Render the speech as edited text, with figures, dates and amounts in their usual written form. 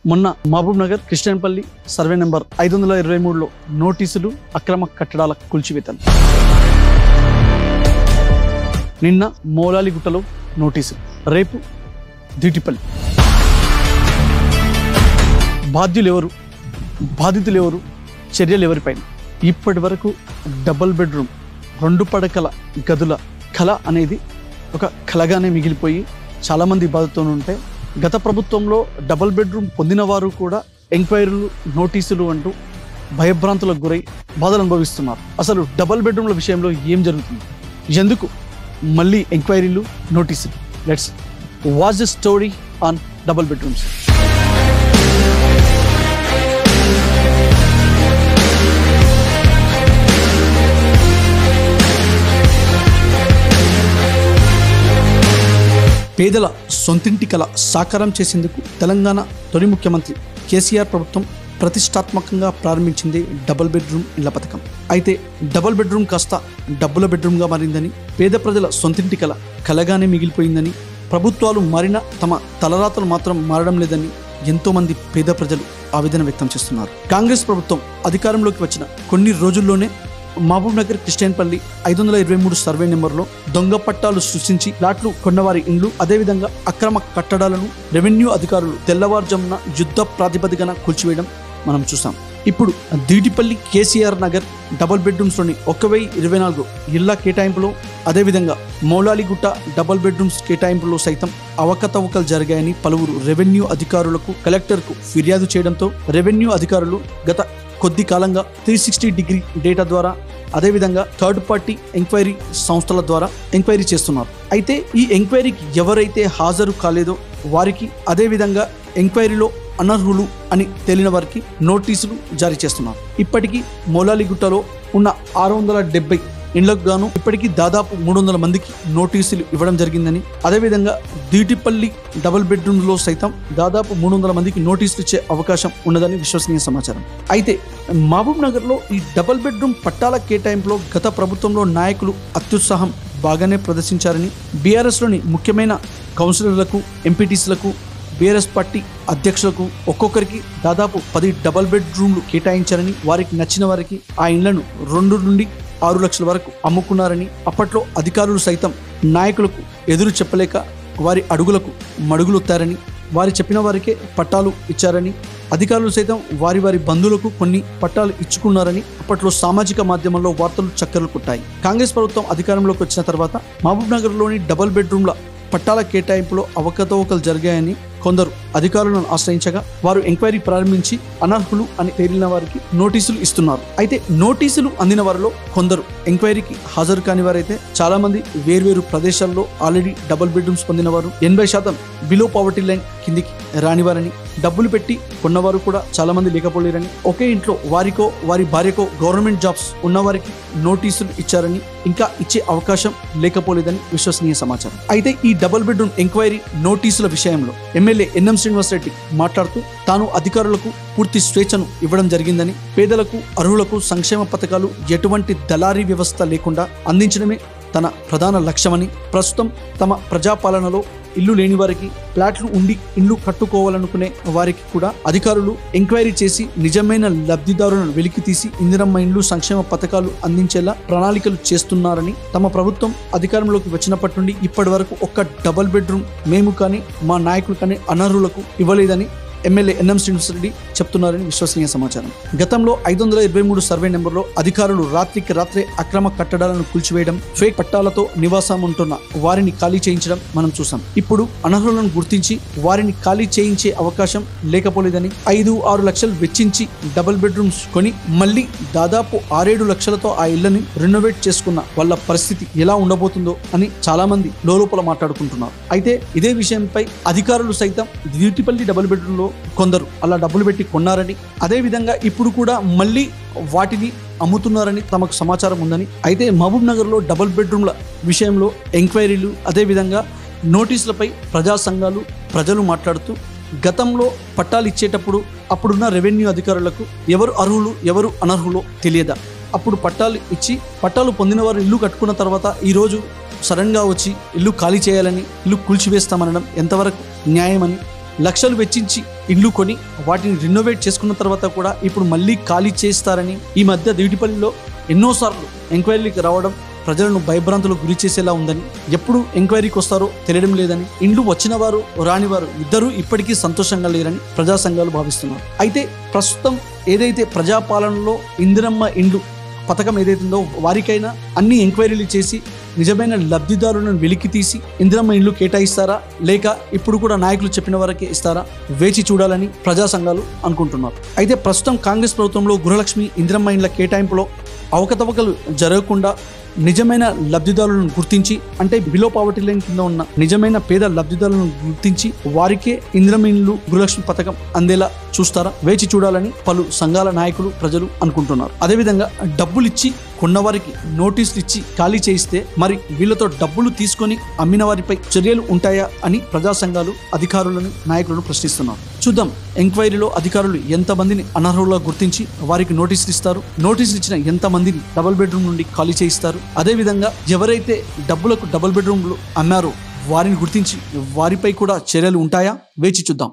మొన్న Mahabub Nagar క్రిస్టియన్పల్లి survey number 523లో నోటీసులు అక్రమ కట్టడాల కూల్చివేతలు. నిన్న మౌలాలిగుట్టలో నోటీసులు, రేపు దీటిపల్లి. బాధితులు ఎవరు, చర్యలు ఎవరిపైన? ఇప్పటి వరకు డబుల్ బెడ్రూమ్ 2 పడకల గదుల కళ అనేది ఒక కళగానే మిగిలిపోయి చాలామంది బాధితులు ఉంటే, గత ప్రభుత్వంలో డబుల్ బెడ్రూమ్ పొందిన వారు కూడా ఎంక్వైరీలు, నోటీసులు అంటూ భయభ్రాంతులకు గురై బాధలు అనుభవిస్తున్నారు. అసలు డబుల్ బెడ్రూమ్ల విషయంలో ఏం జరుగుతుంది, ఎందుకు మళ్ళీ ఎంక్వైరీలు, నోటీసులు? Let's watch the story on double bedrooms. పేదల సొంతింటి కల సాకారం చేసేందుకు తెలంగాణ తొలి ముఖ్యమంత్రి కేసీఆర్ ప్రభుత్వం ప్రతిష్టాత్మకంగా ప్రారంభించింది డబుల్ బెడ్రూమ్ ఇళ్ల పథకం. అయితే డబుల్ బెడ్రూమ్ కాస్త డబ్బుల బెడ్రూమ్గా మారిందని, పేద ప్రజల సొంతింటి కలగానే మిగిలిపోయిందని, ప్రభుత్వాలు మారినా తమ తలరాతలు మాత్రం మారడం లేదని ఎంతోమంది పేద ప్రజలు ఆవేదన వ్యక్తం చేస్తున్నారు. కాంగ్రెస్ ప్రభుత్వం అధికారంలోకి వచ్చిన కొన్ని రోజుల్లోనే మహబూబ్ నగర్ క్రిస్టియన్పల్లి 523 సర్వే నెంబర్లో దొంగ పట్టాలు సృష్టించి ప్లాట్లు కొన్నవారి ఇండ్లు, అదేవిధంగా అక్రమ కట్టడాలను రెవెన్యూ అధికారులు తెల్లవారుజామున యుద్ధ ప్రాతిపదికన కూల్చివేయడం మనం చూసాం. ఇప్పుడు దీటిపల్లి కేసీఆర్ నగర్ డబుల్ బెడ్రూమ్స్లోని 1024 ఇళ్ల కేటాయింపులో, అదేవిధంగా మౌలాలిగుట్ట డబుల్ బెడ్రూమ్స్ కేటాయింపులో సైతం అవకతవకలు జరిగాయని పలువురు రెవెన్యూ అధికారులకు, కలెక్టర్కు ఫిర్యాదు చేయడంతో రెవెన్యూ అధికారులు గత కొద్ది కాలంగా 360 డిగ్రీ డేటా ద్వారా, అదేవిధంగా థర్డ్ పార్టీ ఎంక్వైరీ సంస్థల ద్వారా ఎంక్వైరీ చేస్తున్నారు. అయితే ఈ ఎంక్వైరీకి ఎవరైతే హాజరు కాలేదో వారికి, అదేవిధంగా ఎంక్వైరీలో అనర్హులు అని తేలిన వారికి నోటీసులు జారీ చేస్తున్నారు. ఇప్పటికీ మౌలాలిగుట్టలో ఉన్న 670 ఇండ్లకు గాను ఇప్పటికీ దాదాపు 300 మందికి నోటీసులు ఇవ్వడం జరిగిందని, అదేవిధంగా దీటిపల్లి డబుల్ బెడ్రూమ్లో సైతం దాదాపు 300 మందికి నోటీసులు ఇచ్చే అవకాశం ఉన్నదని విశ్వసనీయ సమాచారం. అయితే మహబూబ్ నగర్లో ఈ డబుల్ బెడ్రూమ్ పట్టాల కేటాయింపులో గత ప్రభుత్వంలో నాయకులు అత్యుత్సాహం బాగానే ప్రదర్శించారని, బీఆర్ఎస్లోని ముఖ్యమైన కౌన్సిలర్లకు, ఎంపీటీసీలకు, బీఆర్ఎస్ పార్టీ అధ్యక్షులకు ఒక్కొక్కరికి దాదాపు 10 డబుల్ బెడ్రూమ్లు కేటాయించారని, వారికి నచ్చిన వారికి ఆ ఇండ్లను 2 నుండి 6 లక్షల వరకు అమ్ముకున్నారని, అప్పట్లో అధికారులు సైతం నాయకులకు ఎదురు చెప్పలేక వారి అడుగులకు మడుగులొత్తారని, వారి చెప్పిన వారికే పట్టాలు ఇచ్చారని, అధికారులు సైతం వారి బంధువులకు కొన్ని పట్టాలు ఇచ్చుకున్నారని అప్పట్లో సామాజిక మాధ్యమంలో వార్తలు చక్కర్లు కొట్టాయి. కాంగ్రెస్ ప్రభుత్వం అధికారంలోకి వచ్చిన తర్వాత మహబూబ్ నగర్లోని డబుల్ బెడ్రూమ్ల పట్టాల కేటాయింపులో అవకతవకలు జరిగాయని కొందరు అధికారులను ఆశ్రయించగా వారు ఎంక్వైరీ ప్రారంభించి అనర్హులు అని తేలిన వారికి నోటీసులు ఇస్తున్నారు. అయితే నోటీసులు అందిన వారిలో కొందరు ఎంక్వైరీకి హాజరు కాని వారైతే చాలా మంది వేర్వేరు ప్రదేశాల్లో ఆల్రెడీ డబుల్ బెడ్రూమ్స్ పొందిన వారు, 80% బిలో పావర్టీ లైన్ కిందికి రానివారని, డబ్బులు పెట్టి కొన్నవారు కూడా చాలా మంది లేకపోలేరని, ఒకే ఇంట్లో వారికో వారి భార్యకో గవర్నమెంట్ జాబ్స్ ఉన్నవారికి నోటీసులు ఇచ్చారని, ఇంకా ఇచ్చే అవకాశం లేకపోలేదని విశ్వసనీయ సమాచారం. అయితే ఈ డబుల్ బెడ్రూమ్ ఎంక్వైరీ నోటీసుల విషయంలో ఎమ్మెల్యే ఎన్ఎం శ్రీనివాస్ రెడ్డి మాట్లాడుతూ తాను అధికారులకు పూర్తి స్వేచ్ఛను ఇవ్వడం జరిగిందని, పేదలకు, అర్హులకు సంక్షేమ పథకాలు ఎటువంటి దళారీ వ్యవస్థ లేకుండా అందించడమే తన ప్రధాన లక్ష్యమని, ప్రస్తుతం తమ ప్రజాపాలనలో ఇల్లు లేని వారికి, ఫ్లాట్లు ఉండి ఇల్లు కట్టుకోవాలనుకునే వారికి కూడా అధికారులు ఎంక్వైరీ చేసి నిజమైన లబ్ధిదారులను వెలికి తీసి ఇందిరమ్మ ఇండ్లు, సంక్షేమ పథకాలు అందించేలా ప్రణాళికలు చేస్తున్నారని, తమ ప్రభుత్వం అధికారంలోకి వచ్చినప్పటి నుండి ఇప్పటి వరకు ఒక్క డబుల్ బెడ్రూమ్ మేము కానీ మా నాయకులు కానీ అనర్హులకు ఇవ్వలేదని ఎమ్మెల్యే ఎన్ఎం శ్రీనివాస్ రెడ్డి చెప్తున్నారని విశ్వసనీయ సమాచారం. గతంలో 523 సర్వే నెంబర్లో అధికారులు రాత్రికి రాత్రే అక్రమ కట్టడాలను కూల్చివేయడం, ఫేక్ పట్టాలతో నివాసం ఉంటున్న వారిని ఖాళీ చేయించడం మనం చూసాం. ఇప్పుడు అనర్హులను గుర్తించి వారిని ఖాళీ చేయించే అవకాశం లేకపోలేదని, 5-6 లక్షలు వెచ్చించి డబుల్ బెడ్రూమ్స్ కొని మళ్ళీ దాదాపు 6-7 లక్షలతో ఆ ఇళ్లని రెనోవేట్ చేసుకున్న వాళ్ళ పరిస్థితి ఎలా ఉండబోతుందో అని చాలా మంది లోపల మాట్లాడుకుంటున్నారు. అయితే ఇదే విషయంపై అధికారులు సైతం దీటిపల్లి డబుల్ బెడ్రూమ్ లో కొందరు అలా డబ్బులు పెట్టి కొన్నారని, అదేవిధంగా ఇప్పుడు కూడా మళ్ళీ వాటిని అమ్ముతున్నారని తమకు సమాచారం ఉందని, అయితే మహబూబ్ నగర్లో డబుల్ బెడ్రూమ్ల విషయంలో ఎంక్వైరీలు, అదేవిధంగా నోటీసులపై ప్రజా సంఘాలు, ప్రజలు మాట్లాడుతూ గతంలో పట్టాలు ఇచ్చేటప్పుడు అప్పుడున్న రెవెన్యూ అధికారులకు ఎవరు అర్హులు ఎవరు అనర్హులో తెలియదా? అప్పుడు పట్టాలు ఇచ్చి పట్టాలు పొందిన వారు ఇల్లు కట్టుకున్న తర్వాత ఈరోజు సడన్గా వచ్చి ఇల్లు ఖాళీ చేయాలని, ఇల్లు కూల్చివేస్తామనడం ఎంతవరకు న్యాయమని లక్షలు వెచ్చించి ఇల్లు కొని వాటిని రినోవేట్ చేసుకున్న తర్వాత కూడా ఇప్పుడు మళ్ళీ ఖాళీ చేస్తారని ఈ మధ్య దివిటిపల్లిలో ఎన్నోసార్లు ఎంక్వైరీకి రావడం ప్రజలను భయభ్రాంతులకు గురి చేసేలా ఉందని, ఎప్పుడు ఎంక్వైరీకి వస్తారో తెలియడం లేదని, ఇండ్లు వచ్చిన వారు రానివారు ఇద్దరూ ఇప్పటికీ సంతోషంగా లేరని ప్రజా సంఘాలు భావిస్తున్నారు. అయితే ప్రస్తుతం ఏదైతే ప్రజాపాలనలో ఇందిరమ్మ ఇండ్లు పథకం ఏదైతుందో వారికైనా అన్ని ఎంక్వైరీలు చేసి నిజమైన లబ్ధిదారులను వెలికి తీసి ఇందిరమ్మ ఇండ్లు కేటాయిస్తారా, లేక ఇప్పుడు కూడా నాయకులు చెప్పిన వరకే ఇస్తారా వేచి చూడాలని ప్రజా సంఘాలు అనుకుంటున్నారు. అయితే ప్రస్తుతం కాంగ్రెస్ ప్రభుత్వంలో గృహలక్ష్మి ఇందిరమ్మ ఇండ్ల కేటాయింపులో అవకతవకలు జరగకుండా నిజమైన లబ్ధిదారులను గుర్తించి, అంటే బిలో పావర్టీ లైన్ కింద ఉన్న నిజమైన పేద లబ్ధిదారులను గుర్తించి వారికే ఇందిరమ్మ ఇండ్లు గృహలక్ష్మి పథకం అందేలా చూస్తారా వేచి చూడాలని పలు సంఘాల నాయకులు ప్రజలు అనుకుంటున్నారు. అదేవిధంగా డబ్బులు ఇచ్చి కొన్నవారికి నోటీసులు ఇచ్చి ఖాళీ చేయిస్తే మరి వీళ్ళతో డబ్బులు తీసుకొని అమ్మిన వారిపై చర్యలు ఉంటాయా అని ప్రజా సంఘాలు అధికారులను నాయకులను ప్రశ్నిస్తున్నారు. చూద్దాం ఎంక్వైరీలో అధికారులు ఎంతమందిని అనర్హులుగా గుర్తించి వారికి నోటీసులు ఇస్తారు, నోటీసులు ఇచ్చిన ఎంతమందిని డబుల్ బెడ్రూమ్ నుండి ఖాళీ చేయిస్తారు, అదేవిధంగా ఎవరైతే డబ్బులకు డబుల్ బెడ్రూమ్లు అమ్మారో వారిని గుర్తించి వారిపై కూడా చర్యలు ఉంటాయా వేచి చూద్దాం.